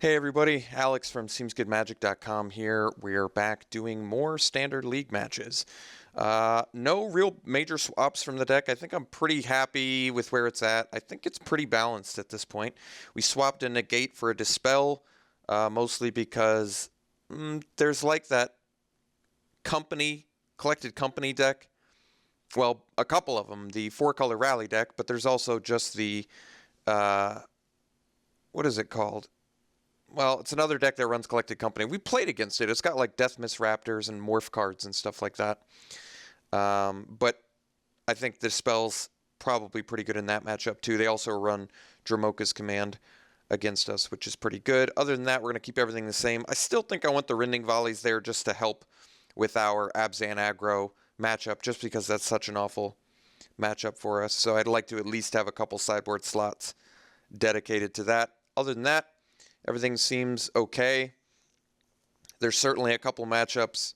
Hey everybody, Alex from SeemsGoodMagic.com here. We're back doing more Standard League matches. No real major swaps from the deck. I think I'm pretty happy with where it's at. I think it's pretty balanced at this point. We swapped a Negate for a Dispel, mostly because there's like that collected company deck. Well, a couple of them, the 4-color Rally deck, but there's also just the, what is it called? Well, it's another deck that runs Collected Company. We played against it. It's got like Death Miss Raptors and Morph cards and stuff like that. But I think the spell's probably pretty good in that matchup too. They also run Dramoka's Command against us, which is pretty good. Other than that, we're going to keep everything the same. I still think I want the Rending Volleys there just to help with our Abzan aggro matchup, just because that's such an awful matchup for us. So I'd like to at least have a couple sideboard slots dedicated to that. Other than that, everything seems okay. There's certainly a couple matchups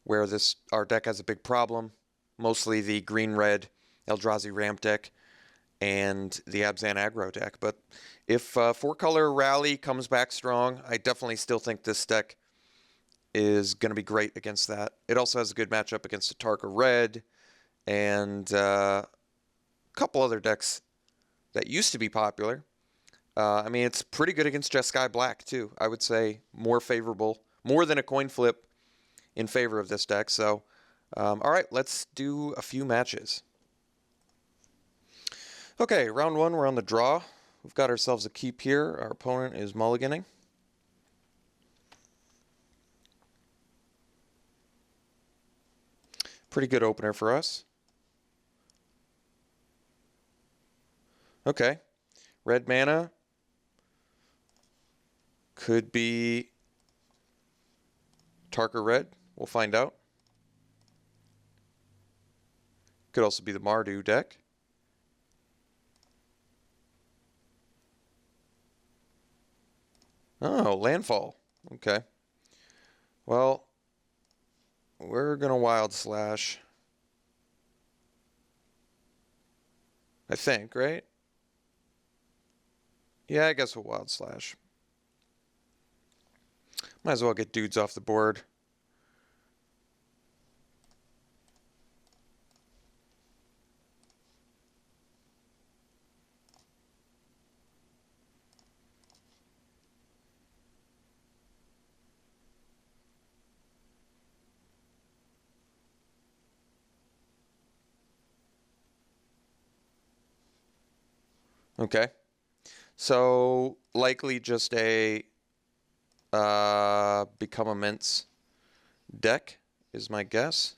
where our deck has a big problem, mostly the green-red Eldrazi Ramp deck and the Abzan aggro deck. But if 4-color Rally comes back strong, I definitely still think this deck is going to be great against that. It also has a good matchup against a Tarka Red and a couple other decks that used to be popular. I mean, it's pretty good against Jeskai Black, too. I would say more favorable, more than a coin flip in favor of this deck. So, all right, let's do a few matches. Okay, round one, we're on the draw. We've got ourselves a keep here. Our opponent is mulliganing. Pretty good opener for us. Okay, red mana. Could be Tarka Red. We'll find out. Could also be the Mardu deck. Oh, landfall. Okay. Well, we're going to Wild Slash. I think, right? Yeah, I guess we'll Wild Slash. Might as well get dudes off the board. Okay. So, likely just a Become Immense deck is my guess.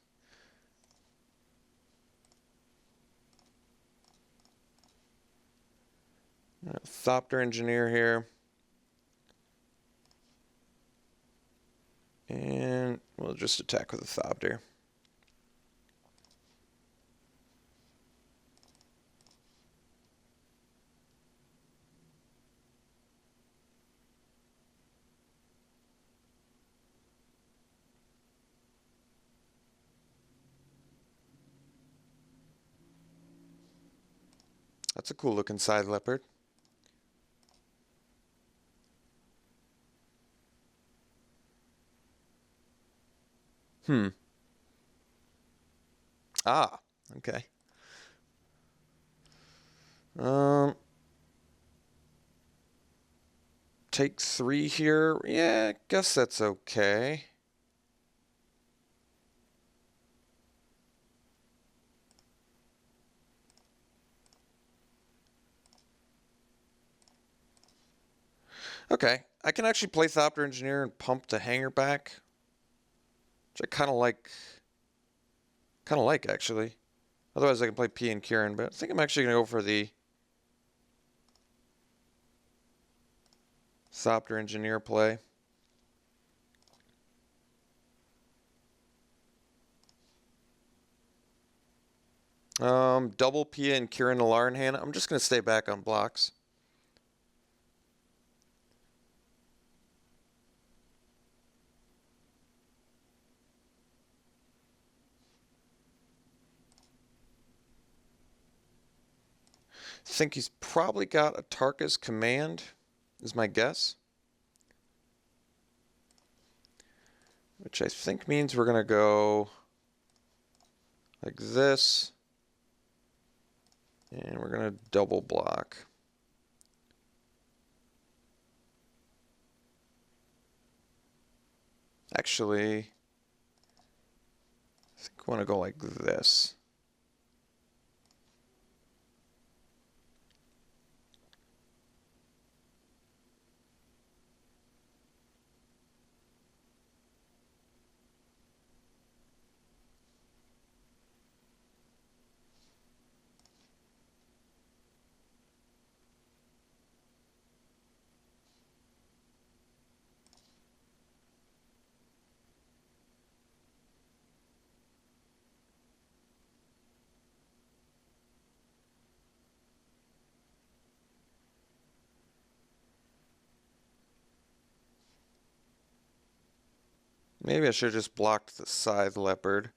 Thopter Engineer here. And we'll just attack with a Thopter. That's a cool looking side leopard. Ah, okay. Take 3 here. Yeah, I guess that's okay. Okay, I can actually play Thopter Engineer and pump the hanger back, which I kind of like. Actually. Otherwise, I can play P and Kieran, but I think I'm actually gonna go for the Thopter Engineer play. Double Pia and Kieran Alar in hand. I'm just gonna stay back on blocks. Think he's probably got a Tarka's Command, is my guess. which I think means we're going to go like this, and we're going to double block. Actually, I think I want to go like this. Maybe I should have just blocked the scythe leopard.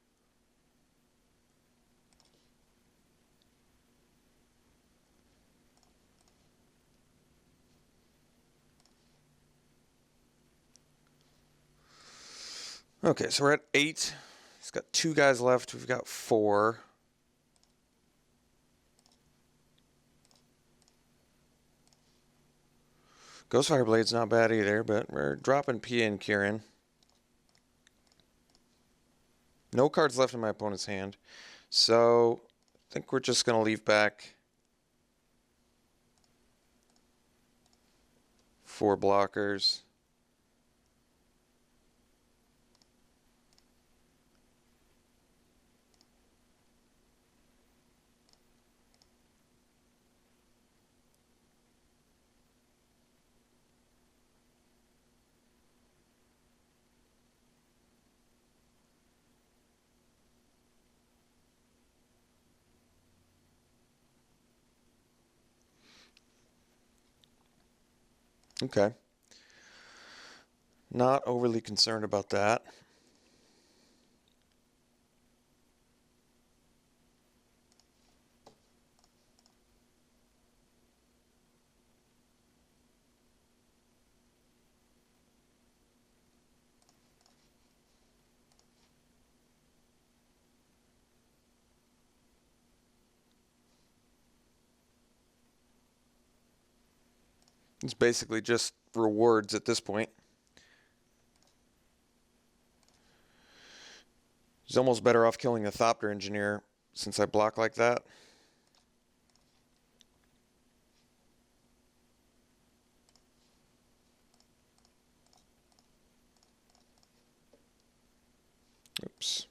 Okay, so we're at 8. He's got 2 guys left. We've got 4. Ghostfire Blade's not bad either, but we're dropping Pia and Kieran. No cards left in my opponent's hand. So I think we're just going to leave back 4 blockers. Okay. Not overly concerned about that. It's basically just rewards at this point. He's almost better off killing a Thopter Engineer since I block like that. Oops.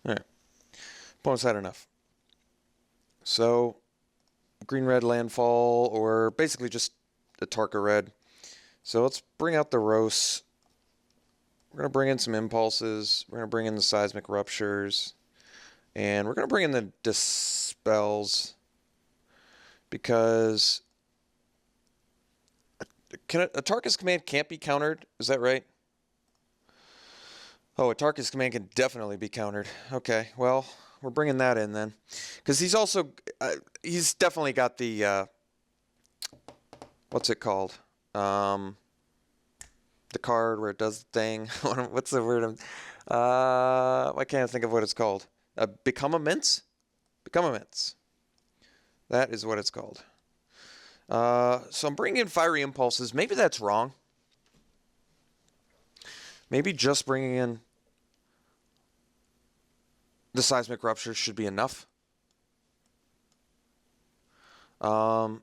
Alright. Opponent's had enough. So, green-red landfall, or basically just a Tarka red. So let's bring out the Rose. We're going to bring in some impulses. We're going to bring in the seismic ruptures. And we're going to bring in the dispels. Because a Tarka's command can't be countered. Is that right? Oh, a Tarka's command can definitely be countered. Okay, well, we're bringing that in then. Because he's also, he's definitely got the, what's it called? The card where it does the thing. What's the word? I can't think of what it's called. Become a Mince? Become a Mince. That is what it's called. So I'm bringing in Fiery Impulses. Maybe that's wrong. Maybe just bringing in the Seismic Rupture should be enough. I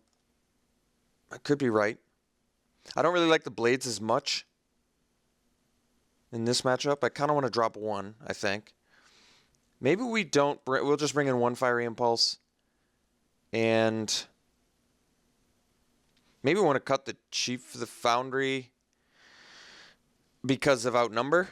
could be right. I don't really like the blades as much in this matchup. I kind of want to drop 1, I think. Maybe we don't. We'll just bring in 1 Fiery Impulse. And maybe we want to cut the Chief of the Foundry because of Outnumber.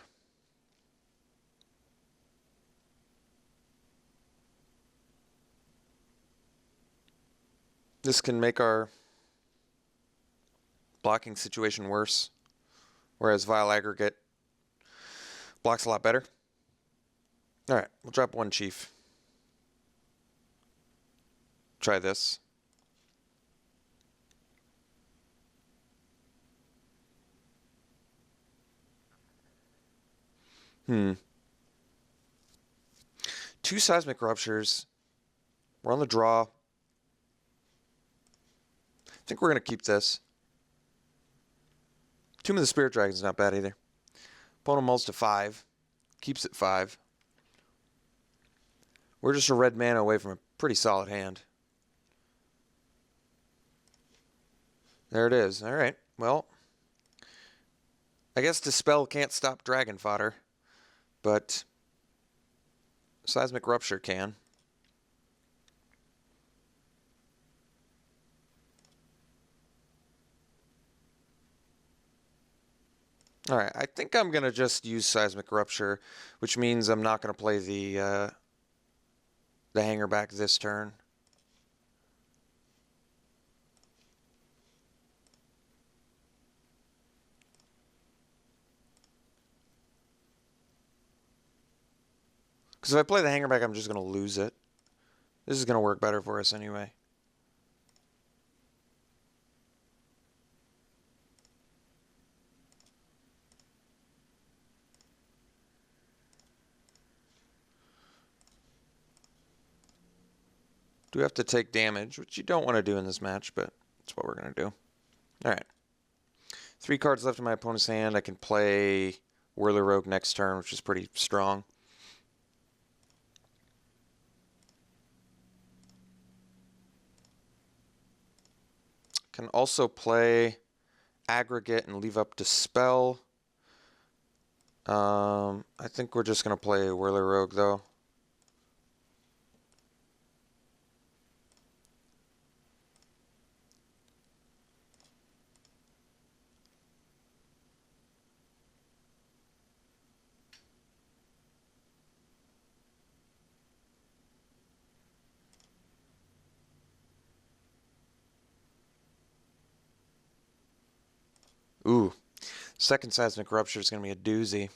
This can make our blocking situation worse, whereas Vile Aggregate blocks a lot better. All right, we'll drop 1 Chief. Try this. Hmm. 2 seismic ruptures. We're on the draw. I think we're going to keep this. Tomb of the Spirit Dragon's not bad either. Opponent mulls to 5. Keeps it 5. We're just a red mana away from a pretty solid hand. There it is. All right. Well, I guess Dispel can't stop dragon fodder, but Seismic Rupture can. All right, I think I'm going to just use Seismic Rupture, which means I'm not going to play the hanger back this turn. Because if I play the hanger back, I'm just going to lose it. This is going to work better for us anyway. Do have to take damage, which you don't want to do in this match, but that's what we're going to do. All right. 3 cards left in my opponent's hand. I can play Whirler Rogue next turn, which is pretty strong. Can also play Aggregate and leave up Dispel. I think we're just going to play Whirler Rogue, though. Ooh, second Seismic Rupture is going to be a doozy.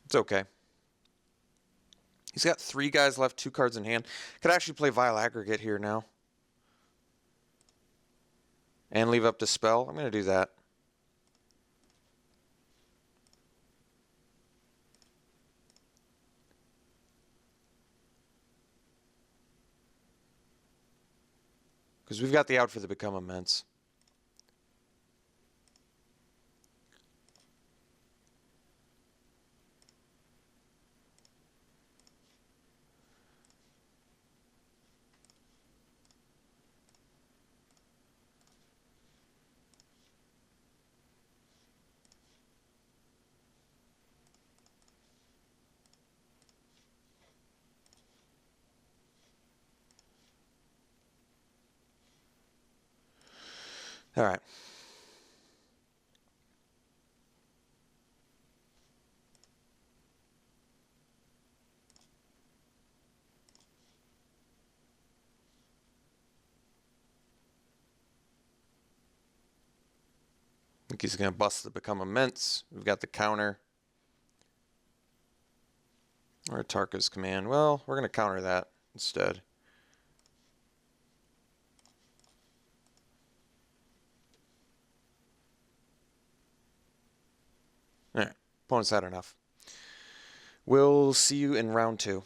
It's okay. He's got 3 guys left, 2 cards in hand. Could actually play Vile Aggregate here now. And leave up Dispel. I'm going to do that. Because we've got the out for the Become Immense. All right. I think he's going to bust the Become Immense. We've got the counter. Or Tarka's Command. Well, we're going to counter that instead. All right. Opponent's had enough. We'll see you in round 2.